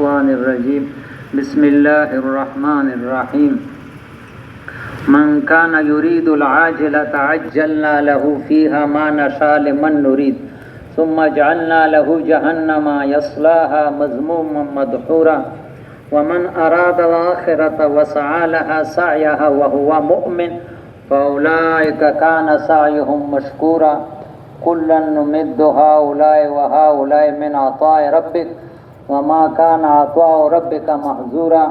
الشيطان الرجيم بسم الله الرحمن الرحيم من كان يريد العاجلة عجلنا له فيها ما نشاء لمن نريد ثم جعلنا له جهنم يصلاها مذموما مدحورا ومن أراد الآخرة وسعى لها سعيها وهو مؤمن فأولئك كان سعيهم مشكورا كلا نمد هؤلاء وهؤلاء من عطاء ربك وما كان عطاء ربك محظورا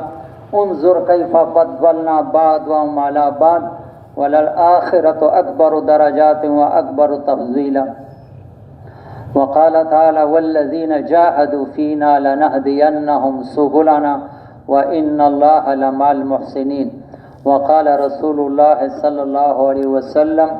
انظر كيف فضلنا بعضهم على بعض وللآخرة أكبر درجات وأكبر تفضيلا وقال تعالى والذين جاهدوا فينا لنهدينهم سبلنا وإن الله لمع المحسنين وقال رسول الله صلى الله عليه وسلم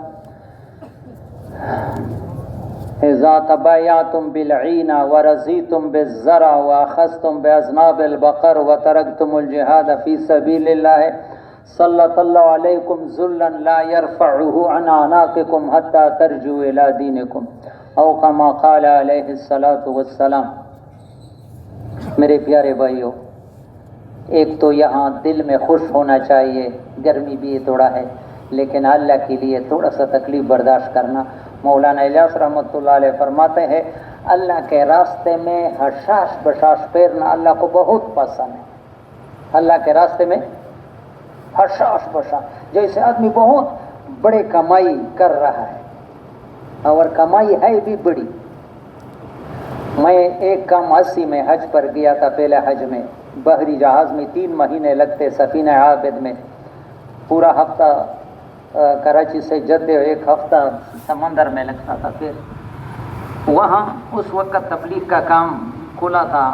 إذا تبايعتم بالعين ورزيتم بالزرع وأخذتم بأذناب البقر وتركتم الجهاد في سبيل الله سلط الله عليكم ذلا لا يرفعه عن أعناقكم حتى ترجعوا إلى دينكم او كما قال علیہ الصلاۃ والسلام۔ میرے پیارے بھائیوں، ایک تو یہاں دل میں خوش ہونا چاہیے، گرمی بھی تھوڑا ہے لیکن اللہ کے لیے تھوڑا سا تکلیف برداشت کرنا۔ مولانا الیاس رحمۃ اللہ علیہ فرماتے ہیں اللہ کے راستے میں حشاش بشاش پھیرنا اللہ کو بہت پسند ہے۔ اللہ کے راستے میں حشاش بشاش، جیسے آدمی بہت بڑے کمائی کر رہا ہے اور کمائی ہے بھی بڑی۔ میں ایک کام 80 میں حج پر گیا تھا، پہلے حج میں بحری جہاز میں 3 مہینے لگتے، سفینہ عابد میں پورا ہفتہ کراچی سے جدہ، 1 ہفتہ سمندر میں لگتا تھا۔ پھر وہاں اس وقت تبلیغ کا کام کھلا تھا،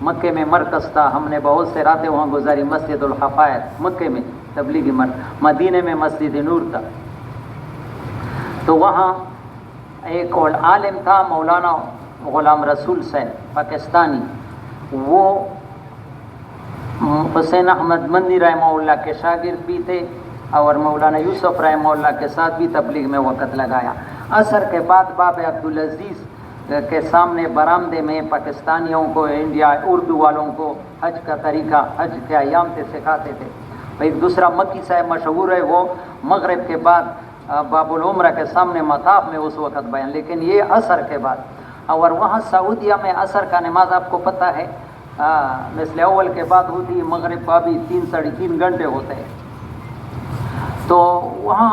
مکے میں مرکز تھا، ہم نے بہت سے راتیں وہاں گزاری۔ مسجد الحفائظ مکے میں تبلیغی مرکز، مدینے میں مسجد نور تھا۔ تو وہاں ایک اور عالم تھا مولانا غلام رسول صاحب پاکستانی، وہ حسین احمد مدنی رحمہ اللہ کے شاگرد بھی تھے اور مولانا یوسف رحمہ اللہ کے ساتھ بھی تبلیغ میں وقت لگایا۔ عصر کے بعد باب عبدالعزیز کے سامنے برآمدے میں پاکستانیوں کو، انڈیا اردو والوں کو حج کا طریقہ، حج کے ایام سے سکھاتے تھے۔ ایک دوسرا مکی صاحب مشہور ہے، وہ مغرب کے بعد باب العمرہ کے سامنے مطاف میں اس وقت بیان، لیکن یہ عصر کے بعد۔ اور وہاں سعودیہ میں عصر کا نماز آپ کو پتہ ہے مثل اول کے بعد ہوتی ہے، مغرب کا بھی 3 ساڑھے 3 گھنٹے ہوتے ہیں۔ تو وہاں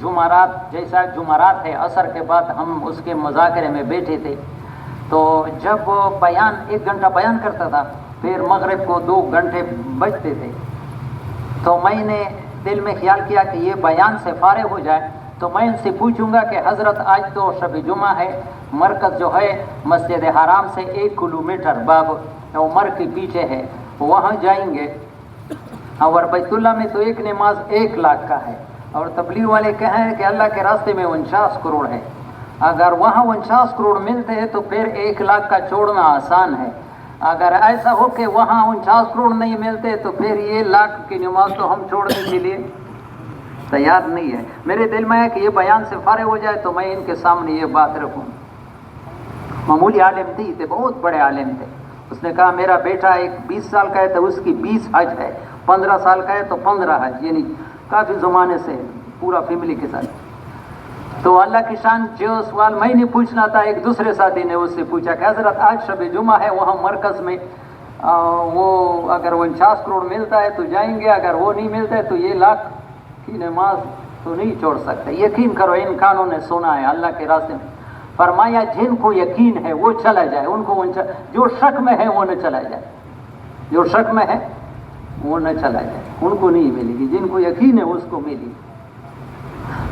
جمعرات، جیسا جمعرات ہے عصر کے بعد ہم اس کے مذاکرے میں بیٹھے تھے، تو جب بیان 1 گھنٹہ بیان کرتا تھا، پھر مغرب کو 2 گھنٹے بجتے تھے، تو میں نے دل میں خیال کیا کہ یہ بیان سے فارغ ہو جائے تو میں ان سے پوچھوں گا کہ حضرت آج تو شب جمعہ ہے، مرکز جو ہے مسجد حرام سے 1 کلومیٹر باب عمر کے پیچھے ہے، وہاں جائیں گے، اور بیت اللہ میں تو ایک نماز 1 لاکھ کا ہے، اور تبلیغ والے کہیں کہ اللہ کے راستے میں 49 کروڑ ہے۔ اگر وہاں 49 کروڑ ملتے ہیں تو پھر 1 لاکھ کا چھوڑنا آسان ہے۔ اگر ایسا ہو کہ وہاں 49 کروڑ نہیں ملتے تو پھر یہ لاکھ کی نماز تو ہم چھوڑنے کے لیے تیار نہیں ہے۔ میرے دل میں ہے کہ یہ بیان سے فارغ ہو جائے تو میں ان کے سامنے یہ بات رکھوں۔ معمولی عالم تھے، بہت بڑے عالم تھے۔ اس نے کہا میرا بیٹا ایک 20 سال کا ہے تو اس کی 20 حج ہے، 15 سال کا ہے تو 15 حج، یعنی کافی زمانے سے پورا فیملی کے ساتھ۔ تو اللہ کی شان، جو سوال میں نے پوچھنا تھا ایک دوسرے ساتھی نے اس سے پوچھا کہ حضرت آج شب جمعہ ہے، وہاں مرکز میں وہ اگر 49 کروڑ ملتا ہے تو جائیں گے، اگر وہ نہیں ملتا ہے تو یہ لاکھ کی نماز تو نہیں چھوڑ سکتے۔ یقین کرو ان کانوں نے سنا ہے اللہ کے راستے میں۔ فرمایا جن کو یقین ہے وہ چلا جائے، ان کو جو شک میں ہے وہ نہ چلا جائے، جو شک میں ہے وہ نہ چلا جائے، ان کو نہیں ملے گی، جن کو یقین ہے اس کو ملے گی۔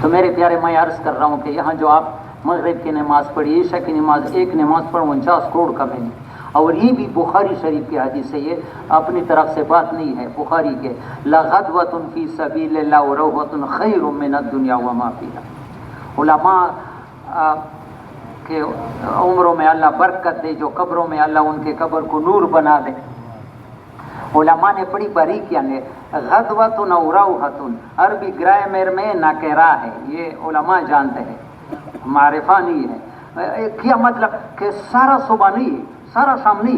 تو میرے پیارے میں عرض کر رہا ہوں کہ یہاں جو آپ مغرب کی نماز پڑھی، عشاء کی نماز، 1 نماز پر 49 کروڑ کا ملے، اور یہ بھی بخاری شریف کی حدیث ہے، یہ اپنی طرف سے بات نہیں ہے، بخاری کے لغدوۃ فی سبیل اللہ وروحۃ خیر من الدنیا وما فیہا۔ علماء کہ عمروں میں اللہ برکت دے، جو قبروں میں اللہ ان کے قبر کو نور بنا دے۔ علماء نے بڑی باریکیاں نے غدوۃ و روحۃ، عربی گرامر میں نکرہ ہے، یہ علماء جانتے ہیں، معرفہ نہیں ہے۔ کیا مطلب کہ سارا صبح نہیں، سارا شام نہیں،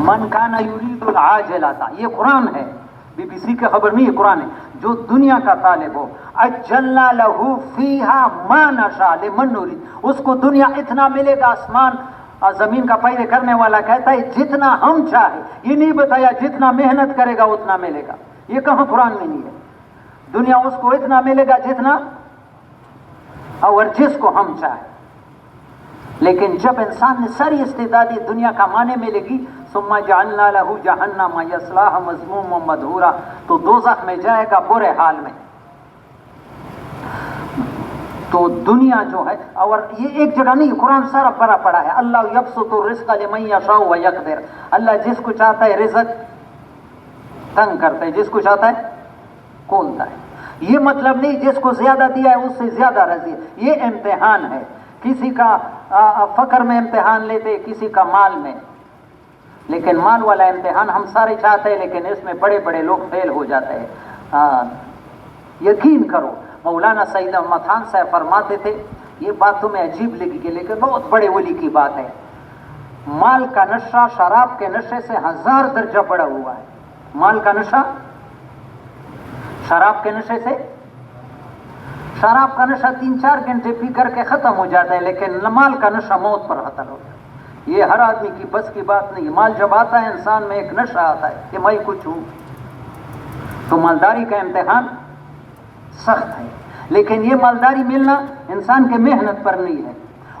من کان یرید العاجلۃ، یہ قرآن ہے، BBC کی خبر نہیں، یہ قرآن ہے. جو دنیا کا طالب ہو، اجلنا لہ فیہا ما نشاء لمن نرید، اس کو دنیا اتنا ملے گا. آسمان اور زمین کا پیدا کرنے والا کہتا ہے جتنا ہم چاہے، یہ نہیں بتایا جتنا محنت کرے گا اتنا ملے گا، یہ کہاں قرآن میں نہیں ہے. دنیا اس کو اتنا ملے گا جتنا اور جس کو ہم چاہے. لیکن جب انسان نے ساری استعدادی دنیا کمانے میں لگی، ثم جعلنا لہ جہنم یصلاها مذموما مدحورا، تو دوزخ میں جائے گا برے حال میں. تو دنیا جو ہے، اور یہ ایک جگہ نہیں، قرآن سارا بھرا پڑا ہے. اللہ یبسط الرزق لمن یشاء ویقدر، اللہ جس کو چاہتا ہے رزق تنگ کرتا ہے، جس کو چاہتا ہے کھولتا ہے. یہ مطلب نہیں جس کو زیادہ دیا ہے اس سے زیادہ رضی ہے، یہ امتحان ہے. کسی کا فقر میں امتحان لیتے، کسی کا مال میں. لیکن مال والا امتحان ہم سارے چاہتے ہیں، لیکن اس میں بڑے بڑے لوگ فیل ہو جاتے ہیں. یقین کرو، مولانا سعید احمد خان صاحب فرماتے تھے، یہ بات تمہیں عجیب لگے گی لیکن بہت بڑے ولی کی بات ہے. مال کا نشہ شراب کے نشے سے 1000 درجہ بڑا ہوا ہے. مال کا نشہ شراب کے نشے سے، شراب کا نشہ 3-4 گھنٹے پی کر کے ختم ہو جاتا ہے، لیکن مال کا نشہ موت پر خطر ہوتا ہے. یہ ہر آدمی کی بس کی بات نہیں. مال جب آتا ہے انسان میں ایک نشہ آتا ہے کہ میں کچھ ہوں. تو مالداری کا امتحان سخت ہے، لیکن یہ مالداری ملنا انسان کے محنت پر نہیں ہے.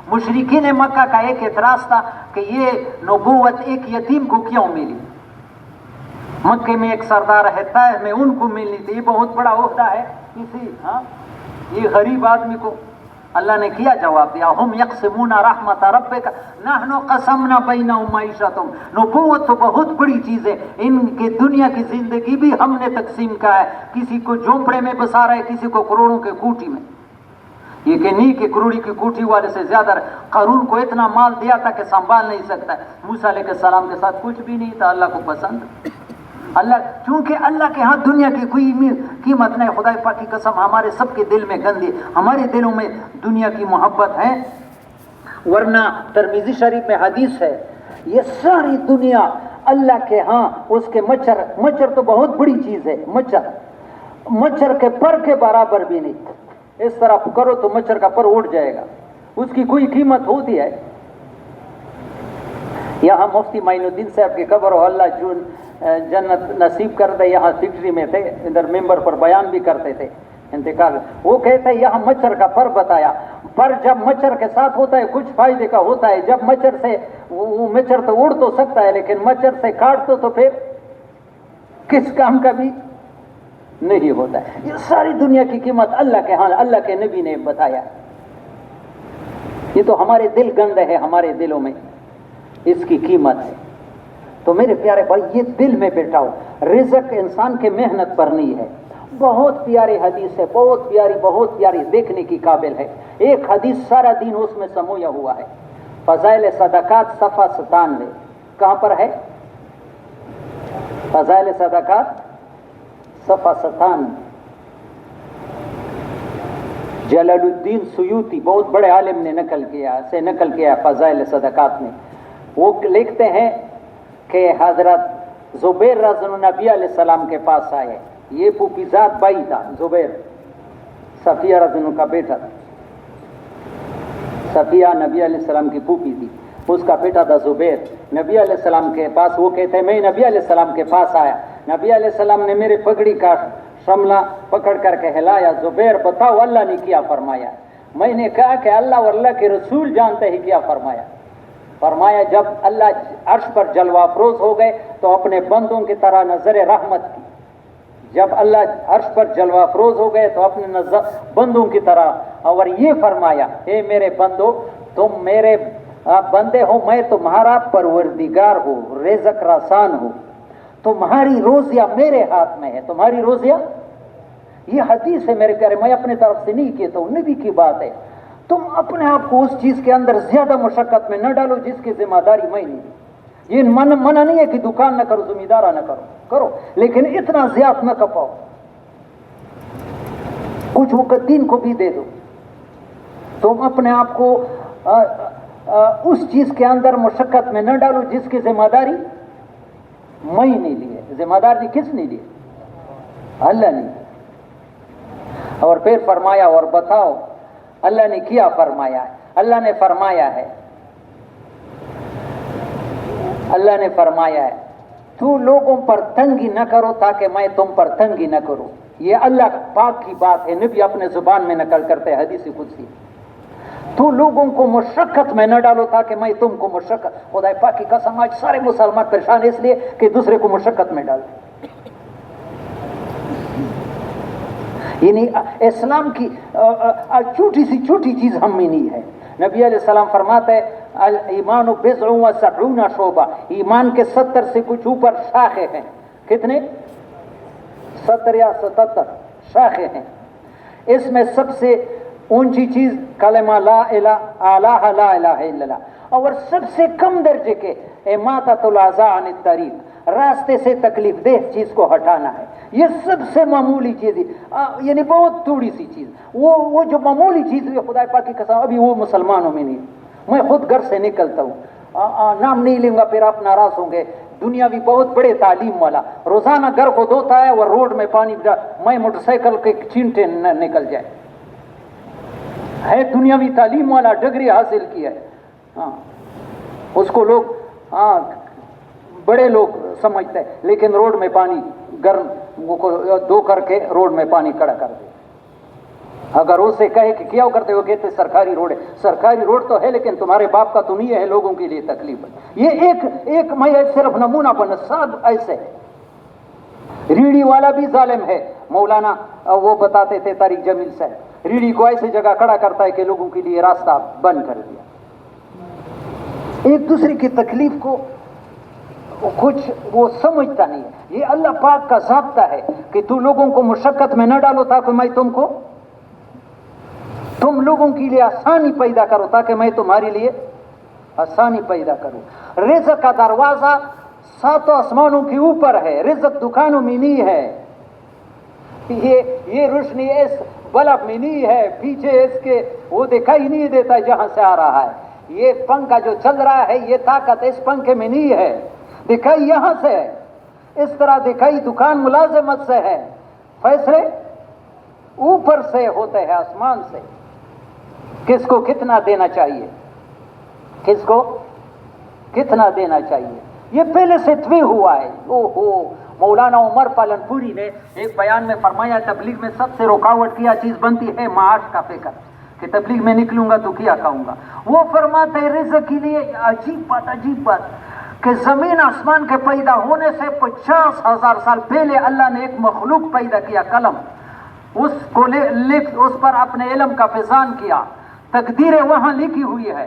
مشرکین مکہ کا ایک اعتراض تھا کہ یہ نبوت ایک یتیم کو کیوں ملی. مکے میں ایک سردار ہے، طائف میں ان کو ملنی تھی. یہ بہت بڑا عہدہ ہے کسی یہ غریب آدمی کو. اللہ نے کیا جواب دیا، ہم یقسمون رحمت ربک نحن قسمنا بینہم معیشتہم. نبوت تو بہت بڑی چیز ہے، ان کے دنیا کی زندگی بھی ہم نے تقسیم کا ہے. کسی کو جھونپڑے میں بسا رہا ہے، کسی کو کروڑوں کے کوٹھی میں. یہ کہ نہیں کہ کروڑی کی کوٹھی والے سے زیادہ. قارون کو اتنا مال دیا تھا کہ سنبھال نہیں سکتا. موسیٰ علیہ السلام کے ساتھ کچھ بھی نہیں تھا، اللہ کو پسند. اللہ چونکہ اللہ کے ہاں دنیا کی کوئی قیمت نہیں. خدا پاک کی قسم ہمارے سب کے دل میں گندی، ہمارے دلوں میں دنیا کی محبت ہے. ورنہ ترمذی شریف میں حدیث ہے، یہ ساری دنیا اللہ کے ہاں اس کے مچھر تو بہت بڑی چیز ہے. مچھر کے پر کے برابر بھی نہیں. اس طرح کرو تو مچھر کا پر اڑ جائے گا، اس کی کوئی قیمت ہوتی ہے. یہاں مفتی معین الدین صاحب کی قبر ہو، اللہ جنت نصیب کر دے. یہاں سیکٹری میں تھے، ادھر ممبر پر بیان بھی کرتے تھے. انتقال وہ کہتے ہیں یہاں مچھر کا پر بتایا. پر جب مچھر کے ساتھ ہوتا ہے کچھ فائدے کا ہوتا ہے. جب مچھر سے وہ مچھر تو اڑ تو سکتا ہے، لیکن مچھر سے کاٹ تو پھر کس کام کا بھی نہیں ہوتا ہے. یہ ساری دنیا کی قیمت اللہ کے ہاں اللہ کے نبی نے بتایا. یہ تو ہمارے دل گندے ہیں، ہمارے دلوں میں اس کی قیمت ہے. تو میرے پیارے بھائی یہ دل میں بیٹھاؤ، رزق انسان کے محنت پر نہیں ہے. بہت پیاری حدیث ہے، بہت پیاری دیکھنے کی قابل ہے. ایک حدیث سارا دین اس میں سمویا ہوا ہے. فضائل صدقات صفحہ 97. کہاں پر ہے؟ فضائل صدقات صفحہ 97. جلال الدین سیوطی بہت بڑے عالم نے نقل کیا فضائل صدقات میں. وہ لکھتے ہیں کہ حضرت زبیر رضی اللہ نبی علیہ السلام کے پاس آئے. یہ پوپیزاد بھائی تھا زبیر، صفیہ رضی اللہ کا بیٹا تھا. صفیہ نبی علیہ السلام کی پوپی تھی، اس کا بیٹا تھا زبیر. نبی علیہ السلام کے پاس وہ کہتے ہیں میں نبی علیہ السلام کے پاس آیا. نبی علیہ السلام نے میرے پگڑی کا شملہ پکڑ کر کے ہلایا. زبیر بتاؤ اللہ نے کیا فرمایا؟ میں نے کہا کہ اللہ اور اللہ کے رسول جانتے ہیں کیا فرمایا. فرمایا جب اللہ عرش پر جلوہ افروز ہو گئے تو اپنے بندوں کی طرح نظر رحمت کی. جب اللہ عرش پر جلوہ افروز ہو گئے تو اپنے بندوں کی طرح، اور یہ فرمایا اے میرے بندو تم میرے بندے ہو، میں تمہارا پروردگار ہوں، رزق رسان ہوں. تمہاری روزیاں میرے ہاتھ میں ہے، تمہاری روزیاں. یہ حدیث ہے میرے پیارے، میں اپنے طرف سے نہیں کہتا ہوں، نبی کی بات ہے. تم اپنے آپ کو اس چیز کے اندر زیادہ مشقت میں نہ ڈالو جس کی ذمہ داری میں نہیں. یہ منع نہیں ہے کہ دکان نہ کرو، زمیندارہ نہ کرو، لیکن اتنا زیادہ نہ کپاؤ. کچھ وقت دین کو بھی دے دو. تم اپنے آپ کو اس چیز کے اندر مشقت میں نہ ڈالو جس کی ذمہ داری میں نہیں لیے، ذمہ داری کس نے لی؟ اللہ نے. اور پھر فرمایا اور بتاؤ اللہ نے کیا فرمایا ہے. اللہ نے فرمایا ہے، اللہ نے فرمایا ہے تو لوگوں پر تنگی نہ کرو تاکہ میں تم پر تنگی نہ کروں. یہ اللہ پاک کی بات ہے، نبی اپنے زبان میں نقل کرتے ہیں، حدیث قدسی. تو لوگوں کو مشقت میں نہ ڈالو تاکہ میں تم کو مشقت. خدا پاک کی قسم آج سارے مسلمان پریشان اس لیے کہ دوسرے کو مشقت میں ڈالتے. یعنی اسلام کی چھوٹی سی چھوٹی چیز ہم میں نہیں ہے. نبی علیہ السلام فرماتے ہیں ایمان بضع و سبعون شعبہ، ایمان کے 70 سے کچھ اوپر شاخیں ہیں. کتنے؟ 70 یا 77 شاخیں ہیں. اس میں سب سے اونچی چیز کلمہ لا الہ لا الہ الا اللہ، اور سب سے کم درجے کے اماطۃ الاذى عن الطریق، راستے سے تکلیف دہ چیز کو ہٹانا ہے. یہ سب سے معمولی چیز ہے، یعنی بہت تھوڑی سی چیز. وہ جو معمولی چیز ہے خدا پاک کی قسم ابھی وہ مسلمانوں میں نہیں. میں خود گھر سے نکلتا ہوں، نام نہیں لوں گا پھر آپ ناراض ہوں گے. دنیاوی بہت بڑے تعلیم والا روزانہ گھر کو دھوتا ہے اور روڈ میں پانی میں موٹر سائیکل کے چینٹے نکل جائے. ہے دنیاوی تعلیم والا، ڈگری حاصل کی ہے. ہاں اس کو لوگ بڑے لوگ سمجھتے ہیں، لیکن روڈ میں پانی گرم کو دو کر کے روڈ میں پانی کھڑا کر دے. اگر اسے کہے کہ کیا کرتے ہو، کہتے سرکاری روڈ ہے. سرکاری روڈ تو ہے لیکن تمہارے باپ کا تو نہیں ہے، لوگوں کے لیے تکلیف ہے. یہ ایک میں صرف نمونہ بنا، سب ایسے. ریڑھی والا بھی ظالم ہے. مولانا وہ بتاتے تھے طارق جمیل صاحب، ریڑھی کو ایسی جگہ کھڑا کرتا ہے کہ لوگوں کے لیے راستہ بند کر دیا. ایک دوسرے کی تکلیف کو کچھ وہ سمجھتا نہیں ہے. یہ اللہ پاک کا ضابطہ ہے کہ تو لوگوں کو مشقت میں نہ ڈالو تاکہ میں تم لوگوں کے لیے آسانی پیدا کرو تاکہ میں تمہارے لیے آسانی پیدا کروں. رزق کا دروازہ 7 آسمانوں کے اوپر ہے، رزق دکانوں میں نہیں ہے. یہ روشنی اس بلب میں نہیں ہے، پیچھے اس کے وہ دکھائی نہیں دیتا جہاں سے آ رہا ہے. یہ پنکھا جو چل رہا ہے یہ طاقت اس پنکھے میں نہیں ہے، دکھائی یہاں سے ہے. اس طرح دکھائی دکان ملازمت سے ہے، فیصلے اوپر سے ہوتے ہیں، آسمان سے. کس کو کتنا دینا چاہیے، کس کو کتنا دینا چاہیے، یہ پہلے سے طے ہوا ہے. مولانا عمر پالن پوری نے ایک بیان میں فرمایا تبلیغ میں سب سے رکاوٹ کیا چیز بنتی ہے معاش کا فکر، کہ تبلیغ میں نکلوں گا تو کیا کہوں گا. وہ فرماتے ہیں رزق کے لیے عجیب بات کہ زمین آسمان کے پیدا ہونے سے 50,000 سال پہلے اللہ نے ایک مخلوق پیدا کیا، قلم. اس کو اس پر اپنے علم کا فیضان کیا، تقدیریں وہاں لکھی ہوئی ہے.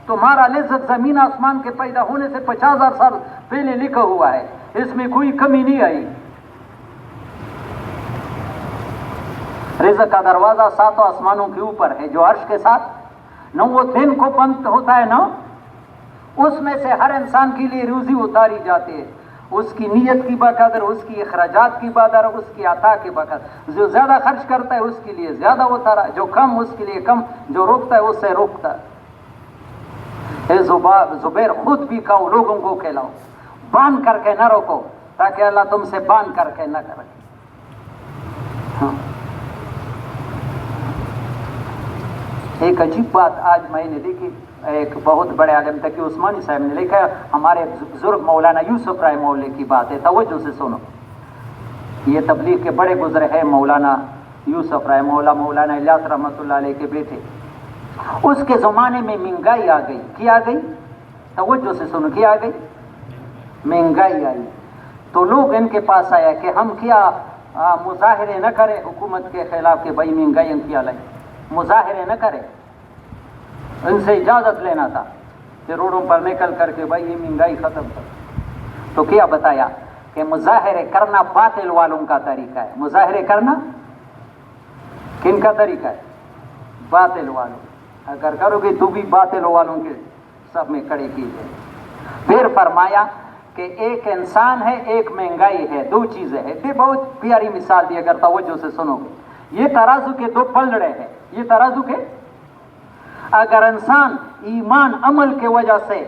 تمہارا لذت زمین آسمان کے پیدا ہونے سے 50,000 سال پہلے لکھا ہوا ہے، اس میں کوئی کمی نہیں آئی. رزق کا دروازہ 7 آسمانوں کے اوپر ہے جو عرش کے ساتھ نہ وہ دن کو بند ہوتا ہے، نہ اس میں سے ہر انسان کے لیے روزی اتاری جاتی ہے، اس کی نیت کی بقدر، اس کی اخراجات کی بقدر، اس کی عطا کی بقدر. جو زیادہ خرچ کرتا ہے اس کے لیے زیادہ اتارا، جو کم اس کے لیے کم، جو روکتا ہے اس سے روکتا ہے. زبیر خود بھی کہو، لوگوں کو کھلاؤ، باندھ کر کے نہ روکو تاکہ اللہ تم سے باندھ کر کے نہ کرے. ہاں ایک عجیب بات آج میں نے دیکھی، ایک بہت بڑے عالم تقی عثمانی صاحب نے لکھا، ہمارے بزرگ مولانا یوسف رائے مولوی کی بات ہے، توجہ سے سنو. یہ تبلیغ کے بڑے گزرے ہیں مولانا یوسف رائے مولانا الیاس رحمۃ اللہ علیہ کے بیٹے. اس کے زمانے میں مہنگائی آ گئی. کیا آ گئی؟ توجہ سے سنو، کیا آ گئی؟ مہنگائی آئی. تو لوگ ان کے پاس آیا کہ ہم کیا مظاہرے نہ کریں حکومت کے خلاف کہ بھائی مہنگائی ان کیا لائیں، مظاہرے نہ کریں. ان سے اجازت لینا تھا کہ روڈوں پر نکل کر کے بھائی یہ مہنگائی ختم کر. تو کیا بتایا کہ مظاہرے کرنا باطل والوں کا طریقہ ہے. مظاہرے کرنا کن کا طریقہ ہے؟ باطل والوں. اگر کرو گے تو بھی باطل والوں کے سب میں کھڑے کیجیے. پھر فرمایا کہ ایک انسان ہے، ایک مہنگائی ہے، 2 چیزیں ہیں. یہ بہت پیاری مثال دی، اگر توجہ سے سنو گے. یہ ترازو کے 2 پلڑے ہیں. یہ ترازو کے، اگر انسان ایمان عمل کے وجہ سے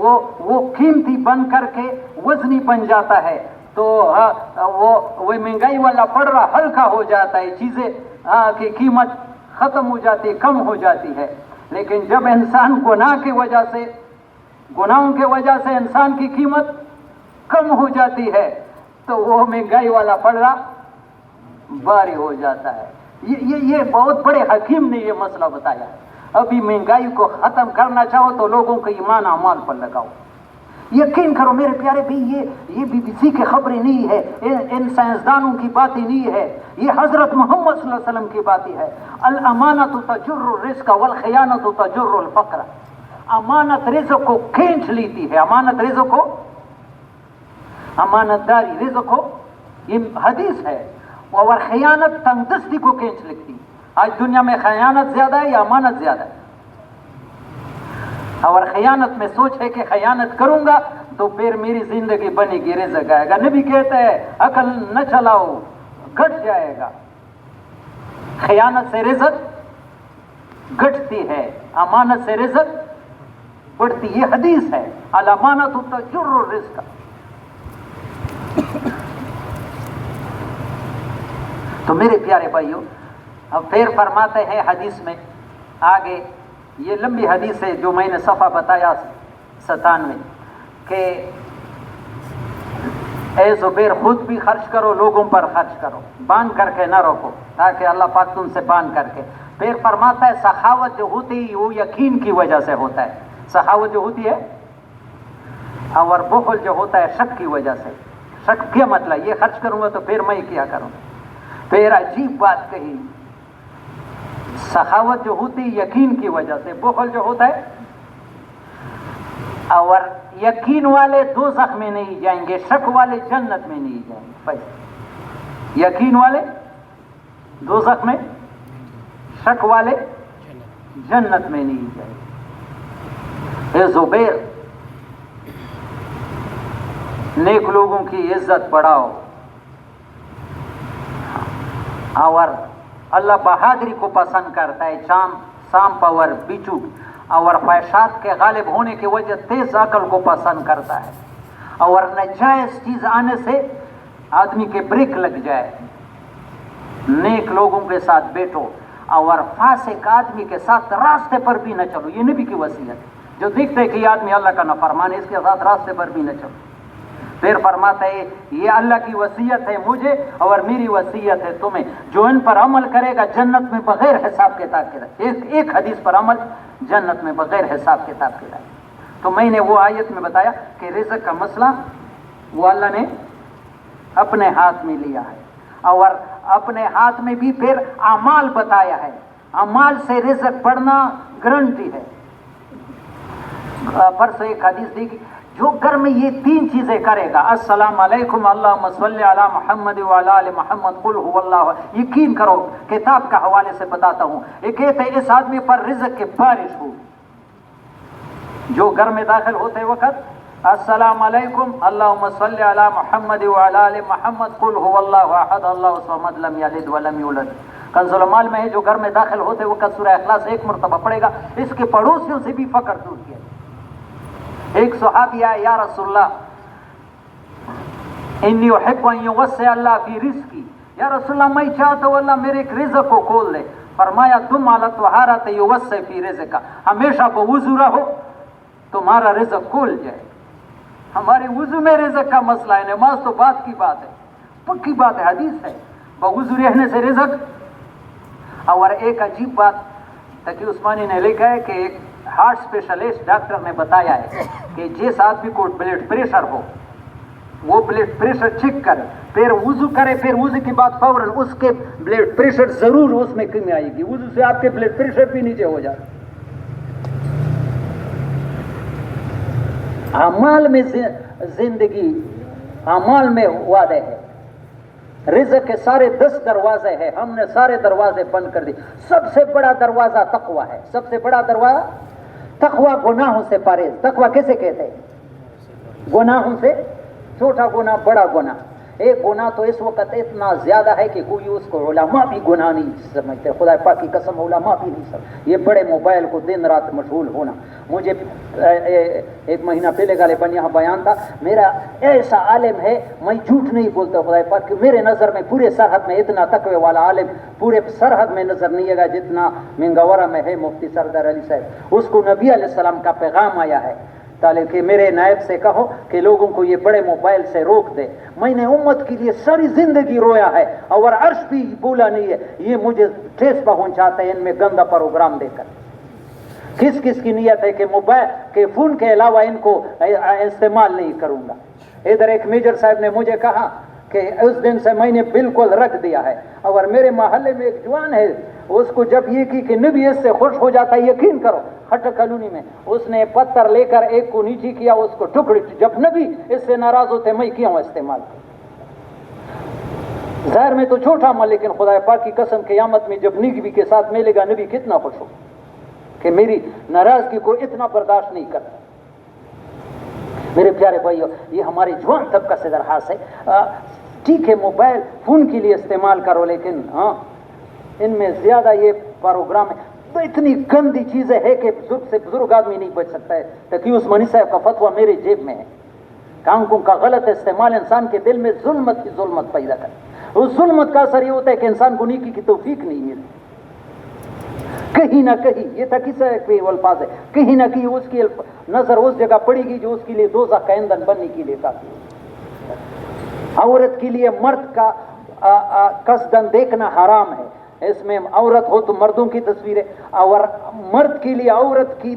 وہ قیمتی بن کر کے وزنی بن جاتا ہے، تو وہ مہنگائی والا پڑ رہا ہلکا ہو جاتا ہے، چیزیں کی قیمت ختم ہو جاتی ہے، کم ہو جاتی ہے۔ لیکن جب انسان گناہوں کی وجہ سے انسان کی قیمت کم ہو جاتی ہے تو وہ مہنگائی والا پڑ رہا بھاری ہو جاتا ہے۔ یہ بہت بڑے حکیم نے یہ مسئلہ بتایا ہے۔ ابھی مہنگائی کو ختم کرنا چاہو تو لوگوں کا ایمان اعمال پر لگاؤ۔ یقین کرو میرے پیارے بھی، یہ بی بی سی کی خبریں نہیں ہے، ان سائنسدانوں کی باتیں نہیں ہے، یہ حضرت محمد صلی اللہ علیہ وسلم کی باتیں ہے۔ الامانۃ تجر الرزق والخیانۃ تجر الفقر۔ امانت رزق کو کھینچ لیتی ہے، امانت داری رزق کو، یہ حدیث ہے، اور خیانت تنگ دستی کو کھینچ لیتی۔ آج دنیا میں خیانت زیادہ ہے یا امانت زیادہ ہے؟ اور خیانت میں سوچ ہے کہ خیانت کروں گا تو پھر میری زندگی بنے گی، رزق آئے گا۔ نبی کہتا ہے عقل نہ چلاؤ گھٹ جائے گا۔ خیانت سے رزق گھٹتی ہے، امانت سے رزق بڑھتی، یہ حدیث ہے۔ الامانۃ تجر الرزق۔ تو میرے پیارے بھائیوں، اب پھر فرماتے ہیں حدیث میں آگے، یہ لمبی حدیث ہے جو میں نے صفحہ بتایا 97، کہ اے زبیر خود بھی خرچ کرو، لوگوں پر خرچ کرو، باندھ کر کے نہ رکھو تاکہ اللہ پاک تم سے باندھ کر کے۔ پھر فرماتا ہے سخاوت جو ہوتی ہے وہ یقین کی وجہ سے ہوتا ہے، سخاوت جو ہوتی ہے، اور بخل جو ہوتا ہے شک کی وجہ سے۔ شک کیا مطلب؟ یہ خرچ کروں گا تو پھر میں کیا کروں؟ پھر عجیب بات کہی، سخاوت جو ہوتی ہے یقین کی وجہ سے، بخل جو ہوتا ہے، اور یقین والے دوزخ میں نہیں جائیں گے، شک والے جنت میں نہیں جائیں گے۔ بس یقین والے دوزخ میں، شک والے جنت میں نہیں جائیں گے۔ اے زبیر، نیک لوگوں کی عزت بڑھاؤ، اور اللہ بہادری کو پسند کرتا ہے، سام پاور بچو، اور خواہشات کے غالب ہونے کی وجہ تیز عقل کو پسند کرتا ہے، اور ناجائز چیز آنے سے آدمی کے بریک لگ جائے۔ نیک لوگوں کے ساتھ بیٹھو، اور فاسق آدمی کے ساتھ راستے پر بھی نہ چلو، یہ نبی کی وصیت ہے۔ جو دیکھتے ہے کہ یہ آدمی اللہ کا نافرمان ہے، اس کے ساتھ راستے پر بھی نہ چلو۔ پھر فرماتا ہے یہ اللہ کی وصیت ہے مجھے اور میری وصیت ہے تمہیں، جو ان پر عمل کرے گا جنت میں بغیر حساب کتاب کے رہے۔ ایک حدیث پر عمل جنت میں بغیر حساب کتاب کے رہے۔ تو میں نے وہ آیت میں بتایا کہ رزق کا مسئلہ وہ اللہ نے اپنے ہاتھ میں لیا ہے، اور اپنے ہاتھ میں بھی پھر اعمال بتایا ہے۔ اعمال سے رزق بڑھنا گارنٹی ہے۔ پرسوں ایک حدیث دی کہ جو گھر میں یہ تین چیزیں کرے گا، السلام علیکم اللہم صلی علی محمد وعلی آل محمد قل هو اللہ، یقین کرو کتاب کا حوالے سے بتاتا ہوں، یہ کہتے ہیں اس آدمی پر رزق کی بارش ہو۔ جو گھر میں داخل ہوتے وقت السلام علیکم اللہم صلی علی محمد وعلی آل محمد قل هو اللہ احد اللہ الصمد لم یلد ولم یولد۔ کنز المال میں ہے، جو گھر میں داخل ہوتے وقت سورہ اخلاص ایک مرتبہ پڑھے گا، اس کے پڑوسیوں سے بھی فقر دور کیا۔ ایک صحابی آیا، یا رسول اللہ انی احب ان یوسع اللہ فی رزقی، یا رسول اللہ میں چاہتا ہوں اللہ میرے ایک رزق کو کھول دے۔ فرمایا تم علی طہارۃ یوسع فی رزق، ہمیشہ بوضو رہو تمہارا رزق کھول جائے۔ ہمارے وضو میں رزق کا مسئلہ ہے، نماز تو بات کی بات ہے، پکی بات ہے، حدیث ہے بوضو رہنے سے رزق۔ اور ایک عجیب بات تقی عثمانی نے لکھا ہے کہ ایک ہارٹ اسپیشلسٹ ڈاکٹر نے بتایا ہے کہ جس آدمی کو بلڈ پریشر ہو وہ بلڈ پریشر چیک کرے، پھر وضو کرے، پھر وضو کے بعد فوراً اس کے بلڈ پریشر ضرور اس میں کمی آئے گی، وضو سے آپ کے بلڈ پریشر بھی نیچے ہو جائے۔ اعمال میں زندگی، اعمال میں وعدے ہے۔ رزق کے سارے 10 دروازے ہیں، ہم نے سارے دروازے بند کر دی۔ سب سے بڑا دروازہ تقوی ہے، سب سے بڑا دروازہ تقوی، گناہوں سے پرہیز۔ تقوی کیسے کہتے ہیں؟ گناہوں سے، چھوٹا گناہ بڑا گناہ، ایک گناہ تو اس وقت اتنا زیادہ ہے کہ کوئی اس کو علماء بھی گناہ نہیں سمجھتے، خدا پاک کی قسم علماء بھی نہیں سمجھتے. یہ بڑے موبائل کو دن رات مشغول ہونا. مجھے ایک مہینہ پہلے غالباً یہاں بیان تھا، میرا ایسا عالم ہے، میں جھوٹ نہیں بولتا خدا پاک کہ میرے نظر میں پورے سرحد میں اتنا تقوی والا عالم پورے سرحد میں نظر نہیں آئے گا جتنا منگورہ میں ہے مفتی سردار علی صاحب. اس کو نبی علیہ السلام کا پیغام آیا ہے کہ میرے نائب سے کہو کہ لوگوں کو یہ بڑے موبائل سے روک دے. میں نے امت کے لیے ساری زندگی رویا ہے اور عرش بھی بولا نہیں ہے. یہ مجھے ٹھیس پہنچاتے ہیں ان میں گندا پروگرام دے کر. کس کس کی نیت ہے کہ موبائل کے فون کے علاوہ ان کو استعمال نہیں کروں گا. ادھر ایک میجر صاحب نے مجھے کہا کہ اس دن سے میں نے بالکل رکھ دیا ہے. اور میرے محلے میں ایک جوان ہے، اس کو جب یہ کی کہ نبی اس سے خوش ہو جاتا ہے، یقین کرو خٹک کالونی میں اس نے پتھر لے کر ایک کو نیچے کیا، اس کو ٹکڑے، جب نبی اس سے ناراض ہوتے میں کیا ہوں استعمال. ظاہر میں تو چھوٹا عمل، لیکن خدا پاک کی قسم قیامت میں جب نبی کے ساتھ ملے گا نبی کتنا خوش ہو کہ میری ناراضگی کو اتنا برداشت نہیں کرتا. میرے پیارے بھائیو، یہ ہمارے جوان طبقہ سے درخواست ہے، ٹھیک ہے موبائل فون کے لیے استعمال کرو، لیکن ہاں ان میں زیادہ یہ پروگرام ہے. تو اتنی گندی چیزیں ہے کہ بزرگ سے بزرگ آدمی نہیں بچ سکتا ہے. تقی عثمانی صاحب کا فتویٰ میرے جیب میں ہے. کانکوں کا غلط استعمال انسان کے دل میں ظلمت کی ظلمت پیدا کرے. اس ظلمت کا اثر یہ ہوتا ہے کہ انسان کو نیکی کی توفیق نہیں ملتی. کہیں نہ کہیں یہ تقی صاحب کے الفاظ ہے، کہیں نہ کہیں اس کی نظر اس جگہ پڑے گی جو اس کے لیے دوزخ کا ایندھن بننے کے لیے کافی ہے. عورت کے لیے مرد کا قصدن دیکھنا حرام ہے. اس میں عورت ہو تو مردوں کی تصویر ہے، اور مرد کے لیے عورت کی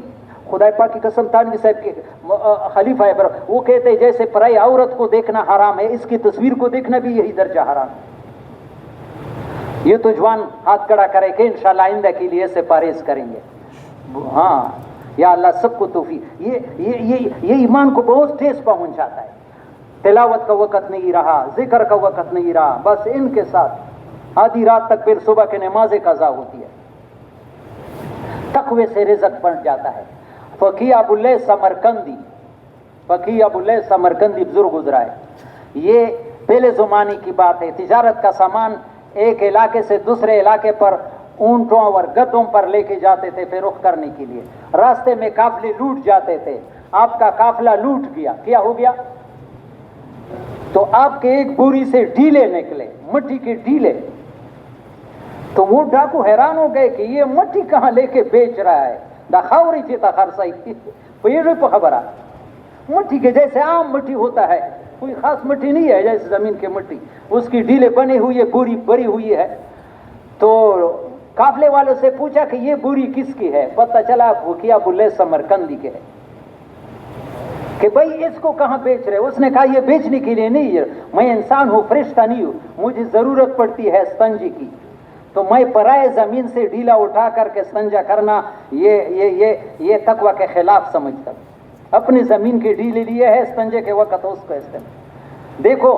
خدا پاک کی قسم تانوی صاحب کے خلیفہ ہے وہ کہتے ہیں جیسے پرائی عورت کو دیکھنا حرام ہے، اس کی تصویر کو دیکھنا بھی یہی درجہ حرام ہے. یہ تو جوان ہاتھ کھڑا کرے کہ انشاءاللہ آئندہ کے لیے سے پرہیز کریں گے. ہاں یا اللہ سب کو توفیق. یہ ایمان کو بہت ٹھیس پہنچاتا ہے. تلاوت کا وقت نہیں رہا، ذکر کا وقت نہیں رہا، بس ان کے ساتھ آدھی رات تک پھر صبح کے نمازیں قضا ہوتی ہے. تقوی سے رزق بن جاتا ہے. فقیہ ابو اللہ سمرقندی بزرگ گزرا ہے. یہ پہلے زمانے کی بات ہے. تجارت کا سامان ایک علاقے سے دوسرے علاقے پر اونٹوں اور گدھوں پر لے کے جاتے تھے پھر رخ کرنے کے لیے. راستے میں قافلے لوٹ جاتے تھے. آپ کا قافلہ لوٹ گیا، کیا ہو گیا؟ تو آپ کے ایک بوری سے ڈیلے نکلے، مٹی کے ڈیلے. تو وہ ڈاکو حیران ہو گئے کہ یہ مٹی کہاں لے کے بیچ رہا ہے. داخاوری چیتا خرسائی پیڑ پہ خبر آ مٹی کے جیسے عام مٹی ہوتا ہے، کوئی خاص مٹی نہیں ہے جیسے زمین کی مٹی، اس کی ڈیلے بنی ہوئی ہے، بوری بری ہوئی ہے. تو قافلے والوں سے پوچھا کہ یہ بوری کس کی ہے؟ پتہ چلا فقیہ ابو اللہ سمرقندی کے ہے. کہ بھائی اس کو کہاں بیچ رہے؟ اس نے کہا یہ بیچنے کے لیے نہیں ہے، میں انسان ہوں، فرشتہ نہیں ہوں، مجھے ضرورت پڑتی ہے استنجی کی، تو میں پرائے زمین سے ڈھیلا اٹھا کر کے استنجا کرنا یہ تقوی کے خلاف سمجھتا ہوں. اپنی زمین کے ڈھیلے لیے ہے، استنجے کے وقت اس کو استعمال. دیکھو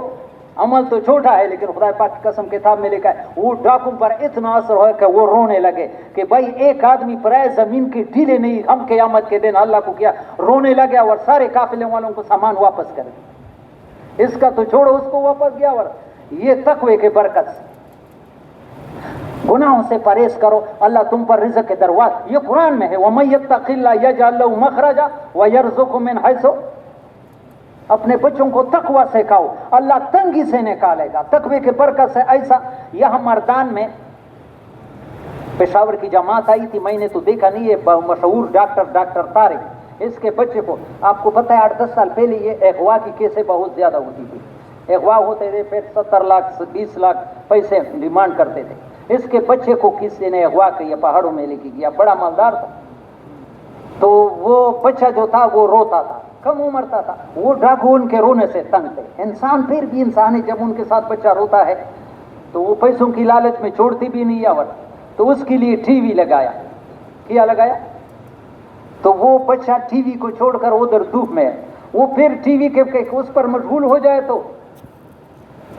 عمل تو چھوٹا ہے لیکن خدا پاک کی قسم کتاب میں لکھا ہے وہ ڈاکوں پر اتنا اثر ہوا کہ وہ رونے لگے کہ بھائی ایک آدمی پرائے زمین کے ڈھیلے نہیں، ہم قیامت کے دن اللہ کو کیا رونے لگے اور سارے قافلے والوں کو سامان واپس کر دیا. اس کا تو چھوڑو، اس کو واپس گیا. اور یہ تقوی کے برکت سے گناہوں سے پرہیز کرو، اللہ تم پر رزق کے دروازے، یہ قرآن میں ہے، وَمَن يَتَّقِ اللَّهَ يَجْعَل لَّهُ مَخْرَجًا وَيَرْزُقْهُ مِنْ حَيْثُ. اپنے بچوں کو تقوی سکھاؤ، اللہ تنگی سے نکالے گا. تقوی کے برکت سے ایسا یہاں مردان میں پشاور کی جماعت آئی تھی، میں نے تو دیکھا نہیں ہے، مشہور ڈاکٹر طارق، اس کے بچے کو آپ کو پتہ ہے 8-10 سال پہلے یہ اغوا کی کیسیں بہت زیادہ ہوتی تھی. اغوا ہوتے تھے پھر 70 لاکھ 20 لاکھ پیسے ڈیمانڈ کرتے تھے. اس کے بچے کو کسی نے اغوا کیا، پہاڑوں میں لے کے گیا، بڑا مالدار تھا. تو وہ بچہ جو تھا وہ روتا تھا، کم عمر تھا. وہ ڈاکو ان کے رونے سے تنگ تھے. انسان پھر بھی انسان ہے، جب ان کے ساتھ بچہ روتا ہے تو وہ پیسوں کی لالچ میں چھوڑتی بھی نہیں ہے. تو اس کے لیے ٹی وی لگایا. کیا لگایا؟ تو وہ بچہ ٹی وی کو چھوڑ کر ادھر دھوپ میں ہے، وہ پھر ٹی وی کے اس پر مشغول ہو جائے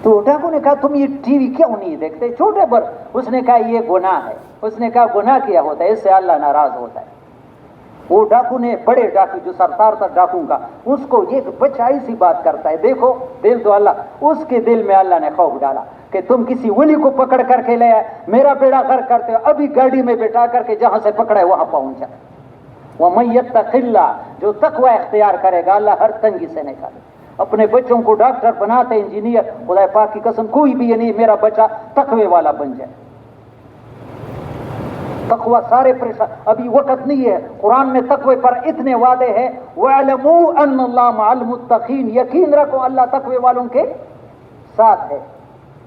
تو ڈاکو نے کہا تم یہ ٹی وی کیوں نہیں دیکھتے چھوٹے پر؟ اس نے کہا یہ گناہ ہے. اس نے کہا گناہ کیا ہوتا ہے؟ اس سے اللہ ناراض ہوتا ہے. وہ ڈاکو نے, بڑے ڈاکو جو سردار تھا ڈاکو کا, اس کو ایک بچہ ایسی بات کرتا ہے, دیکھو دل تو اللہ, اس کے دل میں اللہ نے خوف ڈالا کہ تم کسی ولی کو پکڑ کر کے لے آئے, میرا بیڑا غرق کرتے ہو, ابھی گاڑی میں بٹھا کر کے جہاں سے پکڑا ہے وہاں پہنچا. وَمَن يَتَّقِ اللَّهَ, جو تقوی اختیار کرے گا اللہ ہر تنگی سے نکالے. اپنے بچوں کو ڈاکٹر بناتے, انجینئر, خدا پاک کی قسم کوئی بھی یہ نہیں میرا بچہ تقوی والا بن جائے. تقوی سارے پریشان, ابھی وقت نہیں ہے. قرآن میں تقوی پر اتنے وعدے ہیں, وَاعْلَمُوا أَنَّ اللَّهَ مَعَ الْمُتَّقِينَ, یقین رکھو اللہ تقوی والوں کے ساتھ ہے.